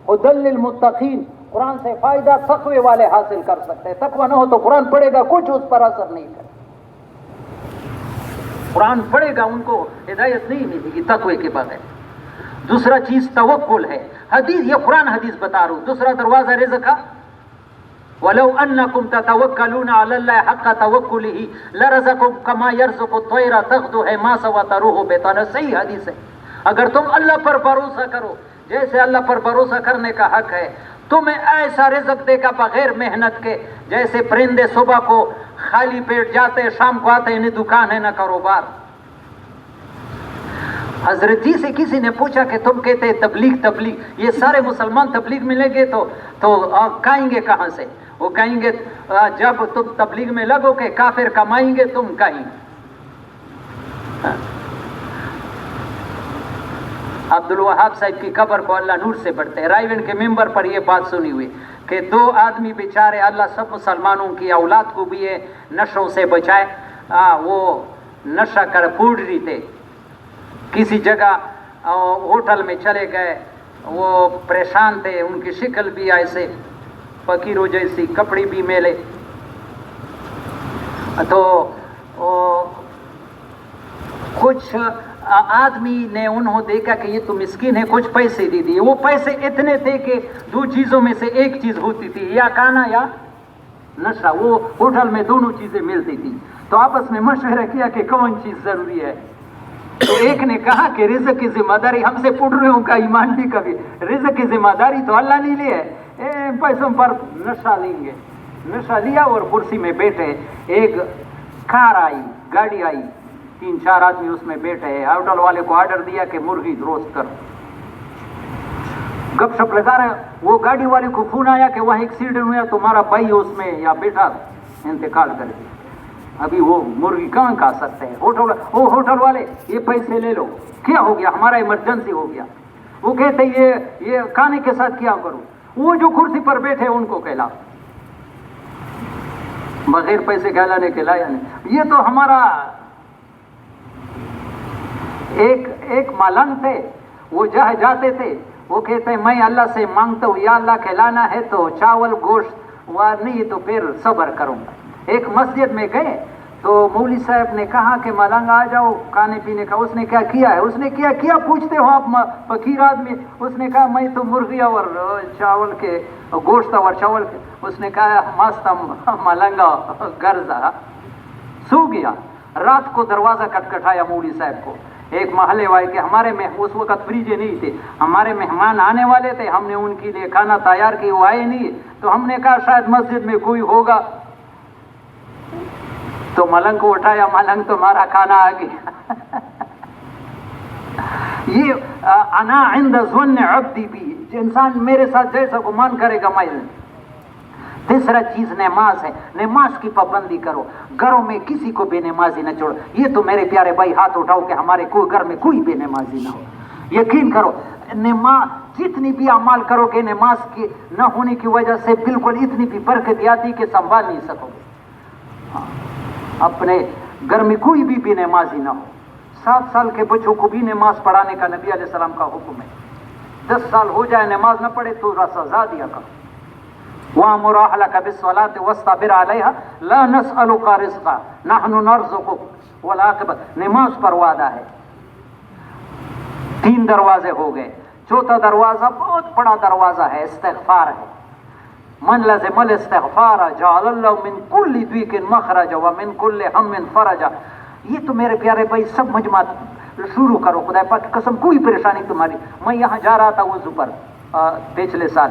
هُدًى لِّلْمُتَّقِينَ, قرآن سے فائدہ تقوی والے حاصل کر سکتے ہیں. تقوی نہ ہو تو قرآن پڑھے گا کچھ اس پر اثر نہیں کرے. قرآن پڑھے گا ان کو ہدایت نہیں ملے گی تقوی کے بغیر. دوسرا چیز توکل ہے. حدیث, یہ قرآن حدیث بتا رہا ہوں. دوسرا دروازہ رزق کا, وَلَوْ أَنَّكُمْ تَتَوَكَّلُونَ عَلَى اللَّهِ حَقَّ تَوَكُّلِهِ لَرَزَقَكُمْ كَمَا يَرْزُقُ الطَّيْرَ تَغْدُو حِمَاسًا وَتَرُوحُ بِطَانًا. صحیح حدیث ہے. اگر تم اللہ پر بھروسہ کرو, جیسے اللہ پر بھروسہ کرنے کا حق ہے, تمہیں ایسا رزق دے گا بغیر محنت کے, جیسے پرندے صبح کو خالی پیٹ جاتے شام کو آتے, انہیں دکان ہے نہ کاروبار. حضرت جی سے کسی نے پوچھا کہ تم کہتے ہیں تبلیغ تبلیغ, یہ سارے مسلمان تبلیغ ملیں گے تو کھائیں گے کہاں سے؟ وہ کہیں گے جب تم تبلیغ میں لگو کہ کافر کمائیں گے تم کہیں. عبد الوہاب صاحب کی قبر کو اللہ نور سے بڑھتے ہیں. رائیونڈ کے ممبر پر یہ بات سنی ہوئی کہ 2 آدمی بیچارے, اللہ سب مسلمانوں کی اولاد کو بھی نشوں سے بچائے, وہ نشہ کر پھوڑ رہی تھے, کسی جگہ ہوٹل میں چلے گئے, وہ پریشان تھے, ان کی شکل بھی ایسے فقیروں جیسی, کپڑے بھی میلے, تو کچھ آدمی نے انہوں دیکھا کہ یہ تو مسکین ہے, کچھ پیسے دے دیے. وہ پیسے اتنے تھے کہ 2 چیزوں میں سے ایک چیز ہوتی تھی, یا کھانا یا نشہ. وہ ہوٹل میں دونوں چیزیں ملتی تھی. تو آپس میں مشورہ کیا کہ کون چیز ضروری ہے. تو ایک نے کہا کہ رزق کی ذمہ داری ہم سے پڑھ رہے ہوں کا ایمان بھی کبھی, رزق کی ذمہ داری تو اللہ نہیں لی ہے, پیسوں پر نشہ لیں گے. نشہ لیا اور کرسی میں بیٹھے. ایک کار آئی, گاڑی آئی, 3-4 آدمی اس میں بیٹھے ہیں. ہوٹل والے کو آرڈر دیا کہ مرغی روسٹ کر. گپ شپ لگا رہے, وہ گاڑی والے کو فون آیا کہ وہاں ایکسیڈنٹ ہوا, تمہارا بھائی اس میں یا بیٹا انتقال کر دیا, ابھی وہ مرغی کہاں کھا سکتے ہیں. ہوٹل والے یہ پیسے لے لو. کیا ہو گیا؟ ہمارا ایمرجنسی ہو گیا. وہ کہتے یہ کھانے کے ساتھ کیا کروں؟ وہ جو کرسی پر بیٹھے ان کو کہلا, بغیر پیسے کہلانے کے لایا نہیں. یہ تو ہمارا ایک ملنگ تھے, وہ جہاں جاتے تھے وہ کہتے ہیں میں اللہ سے مانگتا ہوں یا اللہ کھلانا ہے تو چاول گوشت وار نہیں تو پھر صبر کروں گا. ایک مسجد میں گئے تو مولوی صاحب نے کہا کہ ملنگ آ جاؤ کھانے پینے کا. اس نے کیا کیا ہے؟ اس نے کیا پوچھتے ہو آپ فقیر آدمی؟ اس نے کہا میں تو مرغی اور چاول کے گوشت اور چاول کے. اس نے کہا مست ملنگا گرزا. سو گیا. رات کو دروازہ کٹکھٹایا مولوی صاحب کو. ایک محلے والے کے ہمارے میں اس وقت فریجیں نہیں تھے, ہمارے مہمان آنے والے تھے, ہم نے ان کے لیے کھانا تیار کی, وہ آئے نہیں. تو ہم نے کہا شاید مسجد میں کوئی ہوگا, تو ملنگ کو اٹھایا. ملنگ تمہارا کھانا آ گیا. یہ انا عند ظن عبدی بھی, انسان میرے ساتھ جیسا گمان کرے گا میں. تیسرا چیز نماز ہے. نماز کی پابندی کرو. گھروں میں کسی کو بے نمازی نہ چھوڑو. یہ تو میرے پیارے بھائی ہاتھ اٹھاؤ کہ ہمارے کوئی گھر میں کوئی بے نمازی نہ ہو. یقین کرو نماز جتنی بھی اعمال کرو گے نماز کی نہ ہونے کی وجہ سے بالکل اتنی بھی برکت آتی کہ سنبھال نہیں سکو گے. اپنے گھر میں کوئی بھی نمازی نہ ہو. 7 سال کے بچوں کو بھی نماز پڑھانے کا نبی علیہ السلام کا حکم ہے. 10 سال ہو جائے نماز نہ پڑھے تو سزا دیا کرو. وَأْمُرْ أَهْلَكَ بِالصَّلَاةِ وَاصْطَبِرْ عَلَيْهَا لَا نَسْأَلُكَ رِزْقًا نَحْنُ نَرْزُقُكَ وَالْعَاقِبَةُ. نماز پر وعدہ ہے. 3 دروازے ہو گئے. چوتھا دروازہ بہت بڑا دروازہ ہے, استغفار ہے. من لزم الاستغفار جعل اللہ من کل ضیق مخرجا ومن کل ہم فرجا. یہ تو میرے پیارے بھائی سب مجمع شروع کرو. خدا پاک کی قسم کوئی پریشانی تمہاری. میں یہاں جا رہا تھا وضو پر پچھلے سال,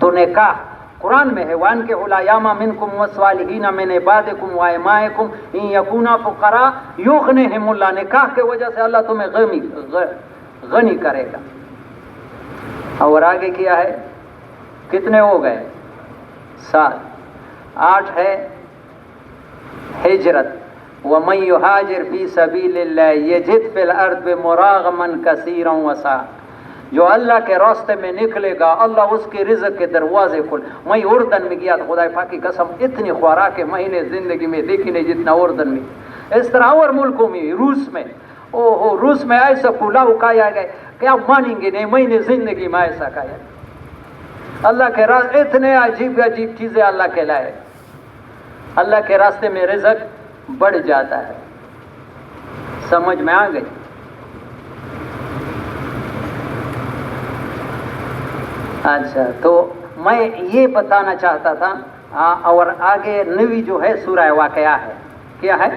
تو نکاح قرآن میں ہے وان کے الایام منکم والصالحین من عبادکم وائمائکم ان یکونا فقراء یغنہم اللہ. نکاح کے وجہ سے اللہ تمہیں غنی کرے گا. اور آگے کیا ہے؟ کتنے ہو گئے؟ 7. 8 ہے ہجرت. ومن یہاجر فی سبیل اللہ یجد فی الارض مراغما کثیرا وسعا. جو اللہ کے راستے میں نکلے گا اللہ اس کے رزق کے دروازے کھول. میں اردن میں گیا تو خدا پاک کی قسم اتنی خوراک مہینے زندگی میں دیکھی نہیں جتنا اردن میں. اس طرح اور ملکوں میں، روس میں، روس میں ایسا پلاؤ کھایا گیا کہ آپ مانیں گے نہیں، میں نے زندگی میں ایسا کھایا. اللہ کے راستے اتنے عجیب عجیب چیزیں اللہ کے لائے. اللہ کے راستے میں رزق بڑھ جاتا ہے. سمجھ میں آ گئی؟ اچھا، تو میں یہ بتانا چاہتا تھا. اور آگے 9 جو ہے سورہ واقعہ ہے. کیا ہے؟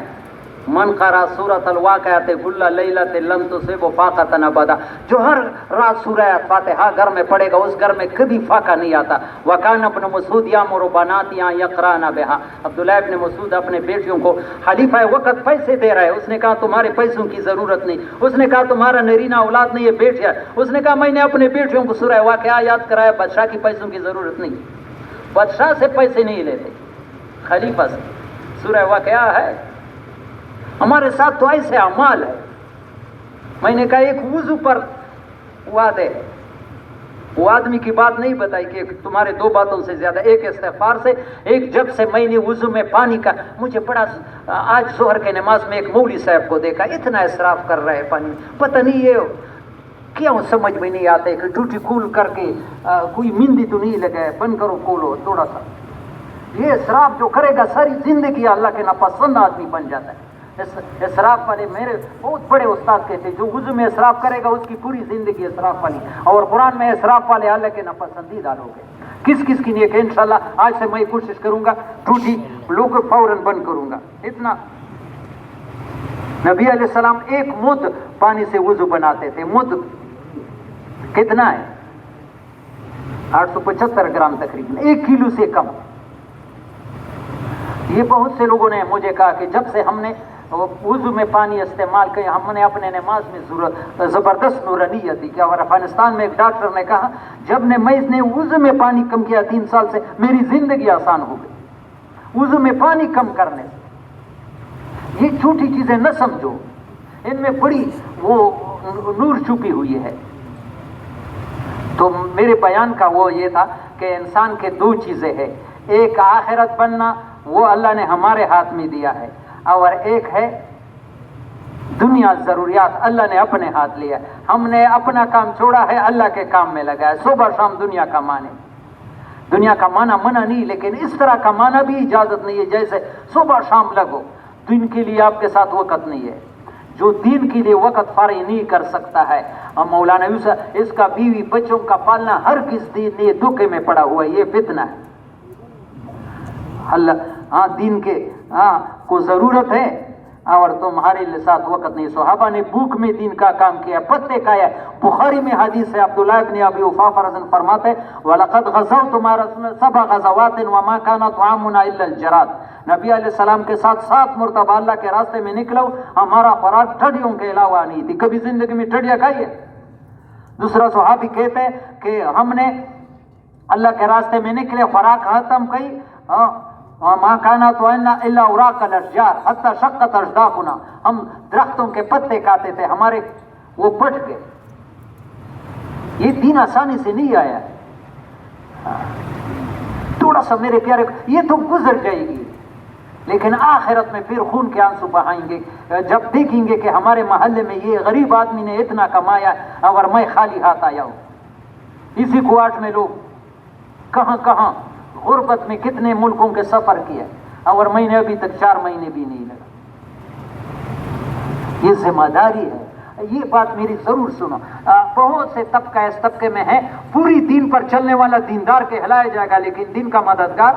من قرأ سورۃ الواقعہ کل لیلۃ لم تصب فاقۃ ابدا. جو ہر رات سورہ فاتحہ گھر میں پڑھے گا اس گھر میں کبھی فاقہ نہیں آتا. وکان ابن مسعود یامر بناتیہ یقرأن بہا. عبداللہ ابن مسعود اپنے بیٹیوں کو خلیفہ وقت پیسے دے رہا ہے. اس نے کہا تمہارے پیسوں کی ضرورت نہیں. اس نے کہا تمہارا نرینہ اولاد نہیں ہے، بیٹیاں. اس نے کہا میں نے اپنے بیٹیوں کو سورہ واقعہ یاد کرایا. بادشاہ کی پیسوں کی ضرورت نہیں. بادشاہ سے پیسے نہیں لیتے، خلیفہ سے. سورہ واقعہ ہے. ہمارے ساتھ تو ایسے اعمال ہے. میں نے کہا ایک وضو پر وعدے، وہ آدمی کی بات نہیں بتائی کہ تمہارے 2 باتوں سے زیادہ، ایک استغفار سے، ایک جب سے میں نے وضو میں پانی کا. مجھے بڑا آج ظہر کے نماز میں ایک مولوی صاحب کو دیکھا اتنا اسراف کر رہے پانی میں. پتہ نہیں یہ کیوں سمجھ میں نہیں آتا کہ ٹوٹی کھول کر کے کوئی مندی تو نہیں لگائے، بند کرو کھولو تھوڑا سا. یہ اسراف جو کرے گا ساری زندگی اللہ کے ناپسند آدمی بن جاتا ہے. اسراف والے میرے بہت بڑے استاد کہتے جو وضو میں اسراف کرے گا اس کی پوری زندگی اسراف والی. اور قرآن میں اسراف والے اللہ کے ناپسندیدہ لوگ ہیں. کس کس کی نیک ہے انشاءاللہ آج سے میں کوشش کروں گا ٹوٹی لوگ فوراً بند کروں گا. اتنا نبی علیہ السلام 1 مد پانی سے وضو بناتے تھے. مد کتنا ہے؟ 875 گرام تقریباً، 1 کلو سے کم. یہ بہت سے لوگوں نے مجھے کہا کہ جب سے ہم نے وضو میں پانی استعمال کیا ہم نے اپنے نماز میں زبردست نورانیت دی. کہ اور افغانستان میں ایک ڈاکٹر نے کہا جب میں نے وضو میں پانی کم کیا 3 سال سے میری زندگی آسان ہو گئی وضو میں پانی کم کرنے سے. یہ چھوٹی چیزیں نہ سمجھو، ان میں بڑی وہ نور چھپی ہوئی ہے. تو میرے بیان کا وہ یہ تھا کہ انسان کے 2 چیزیں ہیں. ایک آخرت بننا، وہ اللہ نے ہمارے ہاتھ میں دیا ہے، اور ایک ہے دنیا ضروریات اللہ نے اپنے ہاتھ لیا. ہم نے اپنا کام چھوڑا ہے، اللہ کے کام میں لگا ہے. صبح شام دنیا کا مانے، دنیا کا مانا منع نہیں، لیکن اس طرح کا مانا بھی اجازت نہیں ہے جیسے صبح شام لگو. دین کے لیے آپ کے ساتھ وقت نہیں ہے. جو دین کے لیے وقت فارغ نہیں کر سکتا ہے، مولانا یوسف اس کا بیوی بچوں کا پالنا ہر کس دین یہ دھوکے میں پڑا ہوا ہے. یہ فتنہ ہے. اللہ دین کے کو ضرورت ہے اور تمہارے ساتھ وقت نہیں. صحابہ نے بھوک میں دین کا کام کیا، پتے کھایا. بخاری میں حدیث ہے، عبداللہ ابن ابی اوفا رضی اللہ فرماتے وَلَقَدْ غَزَوْتُ مَعَ رَسُولِ اللَّهِ 7 غزوات وَمَا كَانَ طَعَامُنَا إِلَّا الْجَرَادُ. نبی علیہ السلام کے ساتھ 7 مرتبہ اللہ کے راستے میں نکلو، ہمارا خوراک ٹھڈیوں کے علاوہ نہیں تھی. کبھی زندگی میں ٹھڈیاں کھائی ہے؟ دوسرا صحابی کہتے ہیں کہ ہم نے اللہ کے راستے میں نکلے، خوراک ختم کی، ماں کانا تو الا اوراق الاشجار حتی شقت اشداقنا. ہم درختوں کے پتے کھاتے تھے، ہمارے وہ پٹ گئے. یہ دین آسانی سے نہیں آیا. تھوڑا سا میرے پیارے یہ تو گزر جائے گی، لیکن آخرت میں پھر خون کے آنسو بہائیں گے جب دیکھیں گے کہ ہمارے محلے میں یہ غریب آدمی نے اتنا کمایا اور میں خالی ہاتھ آیا ہوں. اسی کوارٹ میں لوگ کہاں کہاں غربت میں کتنے ملکوں کے سفر کیا اور میں نے ابھی تک 4 مہینے بھی نہیں لگا. یہ ذمہ داری ہے. یہ بات میری ضرور سنو. بہت سے طبقہ اس طبقے میں ہے پوری دین پر چلنے والا دیندار کہلایا جائے گا، لیکن دین کا مددگار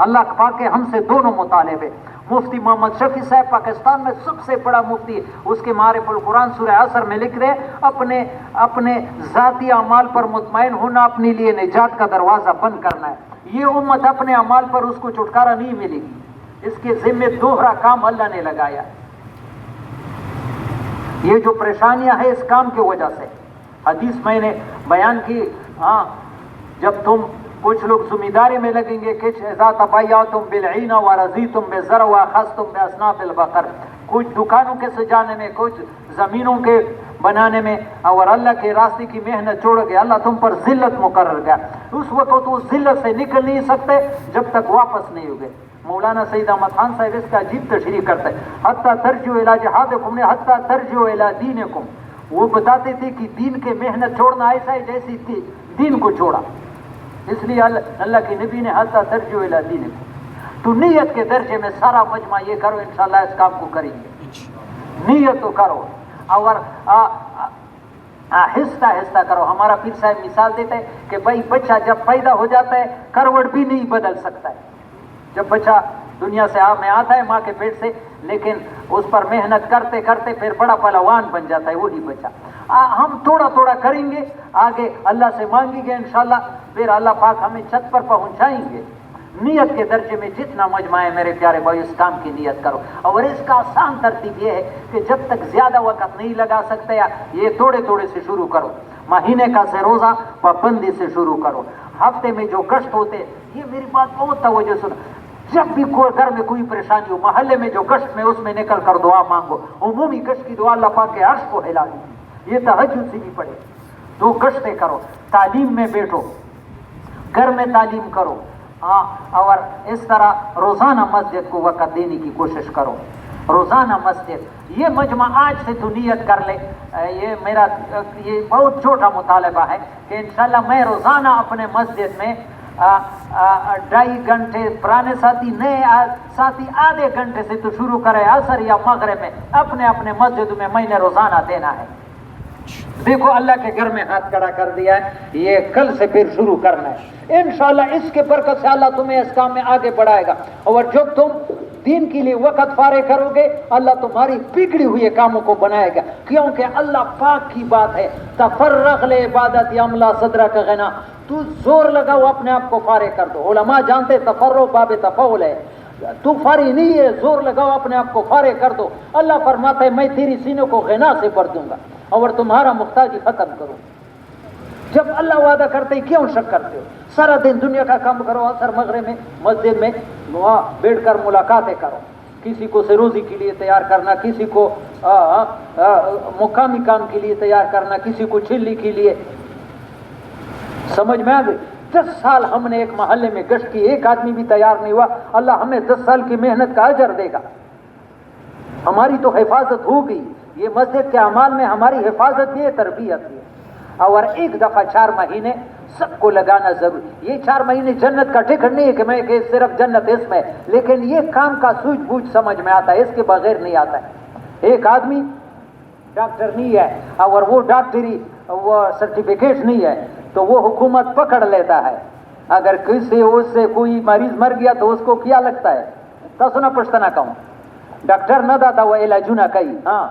اللہ پاک کے ہم سے دونوں مطالبے. مفتی محمد شفیع صاحب پاکستان میں سب سے بڑا مفتی ہے، اس کے معارف القرآن سورہ عصر میں لکھ رہے اپنے ذاتی اعمال پر مطمئن ہونا اپنے لیے نجات کا دروازہ بند کرنا ہے. یہ امت اپنے اعمال پر اس کو چھٹکارا نہیں ملے گی، اس کے ذمہ دوہرا کام اللہ نے لگایا. یہ جو پریشانیاں ہیں اس کام کی وجہ سے، حدیث میں نے بیان کی. ہاں، جب تم کچھ لوگ زمینداری میں لگیں گے، کچھ اذا تبایعتم بالعین ورضیتم بالزرع واخذتم باصناف البقر، کچھ دکانوں کے سجانے میں، کچھ زمینوں کے بنانے میں، اور اللہ کے راستے کی محنت چھوڑ گئے، اللہ تم پر ذلت مقرر کیا. اس وقت وہ ذلت سے نکل نہیں سکتے جب تک واپس نہیں ہوگے. مولانا سید احمد خان صاحب اس کا عجیب تشریح کرتے ہیں، حتیٰ ترجعوا الی جہادکم نے حتیٰ ترجعوا الی دینکم. وہ بتاتے تھے کہ دین کے محنت چھوڑنا ایسا ہے جیسی دین کو چھوڑا. اس لیے اللہ کے نبی نے حتیٰ ترجعوا الی دینکم. تو نیت کے درجے میں سارا مجمع یہ کرو، انشاءاللہ اس کام کو کریں گے. نیت تو کرو اور آہستہ آہستہ کرو. ہمارا پیر صاحب مثال دیتے ہیں کہ بھائی بچہ جب پیدا ہو جاتا ہے کروٹ بھی نہیں بدل سکتا ہے. جب بچہ دنیا سے میں آتا ہے ماں کے پیٹ سے، لیکن اس پر محنت کرتے کرتے پھر بڑا پہلوان بن جاتا ہے وہی بچہ. ہم تھوڑا تھوڑا کریں گے، آگے اللہ سے مانگیں گے انشاءاللہ، پھر اللہ پاک ہمیں چھت پر پہنچائیں گے. نیت کے درجے میں جتنا مجمع ہے میرے پیارے بھائی اس کام کی نیت کرو. اور اس کا آسان ترتیب یہ ہے کہ جب تک زیادہ وقت نہیں لگا سکتے یہ تھوڑے تھوڑے سے شروع کرو. مہینے کا سے روزہ پابندی سے شروع کرو. ہفتے میں جو گشت ہوتے، یہ میری بات بہت توجہ سنو، جب بھی کوئی گھر میں کوئی پریشانی ہو، محلے میں جو گشت میں اس میں نکل کر دعا مانگو. عمومی گشت کی دعا اللہ پاک کے عرش کو ہلا دی. یہ تہجد سے بھی پڑھے، دو گشتیں کرو، تعلیم میں بیٹھو، گھر میں تعلیم کرو. اور اس طرح روزانہ مسجد کو وقت دینے کی کوشش کرو. روزانہ مسجد، یہ مجمع آج سے تو نیت کر لے. یہ میرا یہ بہت چھوٹا مطالبہ ہے کہ انشاءاللہ میں روزانہ اپنے مسجد میں 2.5 گھنٹے، پرانے ساتھی نئے ساتھی آدھے گھنٹے سے تو شروع کرے، عصر یا مغرب میں اپنے اپنے مسجد میں نے روزانہ دینا ہے. دیکھو اللہ کے گھر میں ہاتھ کھڑا کر دیا ہے، یہ کل سے پھر شروع کرنا ہے انشاءاللہ. اس کے برکت سے اللہ تمہیں اس کام میں آگے بڑھائے گا. اور جب تم دین کے لیے وقت فارغ کرو گے اللہ تمہاری بگڑی ہوئی کاموں کو بنائے گا. کیونکہ اللہ پاک کی بات ہے، تفرغ لعبادت یملا صدرک غنا. تو زور لگاؤ اپنے آپ کو فارغ کر دو. علماء جانتے تفرغ باب تفاول ہے، تو فارغ نہیں ہے، زور لگاؤ اپنے آپ کو فارغ کر دو. اللہ فرماتا ہے میں تیری سینوں کو غنا سے بھر دوں گا اور تمہارا محتاجی ختم کروں. جب اللہ وعدہ کرتے ہی کیوں شک کرتے ہو؟ سارا دن دنیا کا کام کرو، عصر مغرب میں مسجد میں وہاں بیٹھ کر ملاقاتیں کرو. کسی کو سروزی کے لیے تیار کرنا، کسی کو مقامی کام کے لیے تیار کرنا، کسی کو چلی کے لیے. سمجھ میں آ گئی؟ 10 سال ہم نے ایک محلے میں گشت کی، ایک آدمی بھی تیار نہیں ہوا. اللہ ہمیں 10 سال کی محنت کا اجر دے گا. ہماری تو حفاظت ہو گئی. یہ مسجد کے اعمال میں ہماری حفاظت بھی ہے، تربیت بھی ہے. اور ایک دفعہ 4 مہینے سب کو لگانا ضروری. یہ 4 مہینے جنت کا ٹکٹ نہیں ہے کہ صرف جنت اس میں، لیکن یہ کام کا سوجھ بوجھ سمجھ میں آتا ہے، اس کے بغیر نہیں آتا ہے. ایک آدمی ڈاکٹر نہیں ہے اور وہ ڈاکٹری وہ سرٹیفکیٹ نہیں ہے تو وہ حکومت پکڑ لیتا ہے. اگر کسی اس سے کوئی مریض مر گیا تو اس کو کیا لگتا ہے؟ تو سنا پشتنا کہوں ڈاکٹر نہ دادا وہ علاج نہ کئی. ہاں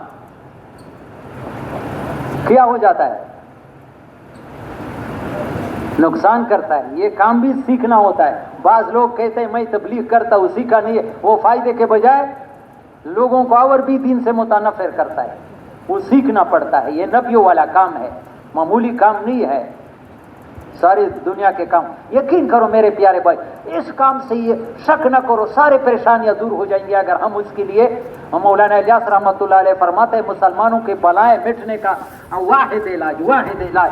کیا ہو جاتا ہے؟ نقصان کرتا ہے. یہ کام بھی سیکھنا ہوتا ہے. بعض لوگ کہتے ہیں میں تبلیغ کرتا ہوں، سیکھا نہیں ہے. وہ فائدے کے بجائے لوگوں کو اور بھی دین سے متنفر کرتا ہے. وہ سیکھنا پڑتا ہے. یہ نبیوں والا کام ہے، معمولی کام نہیں ہے. ساری دنیا کے کام یقین کرو میرے پیارے بھائی، اس کام سے یہ شک نہ کرو سارے پریشانیاں دور ہو جائیں گی اگر ہم اس کے لیے. مولانا الیاس رحمۃ اللہ علیہ فرماتے ہیں مسلمانوں کے بلائیں مٹنے کا واحد علاج، واحد علاج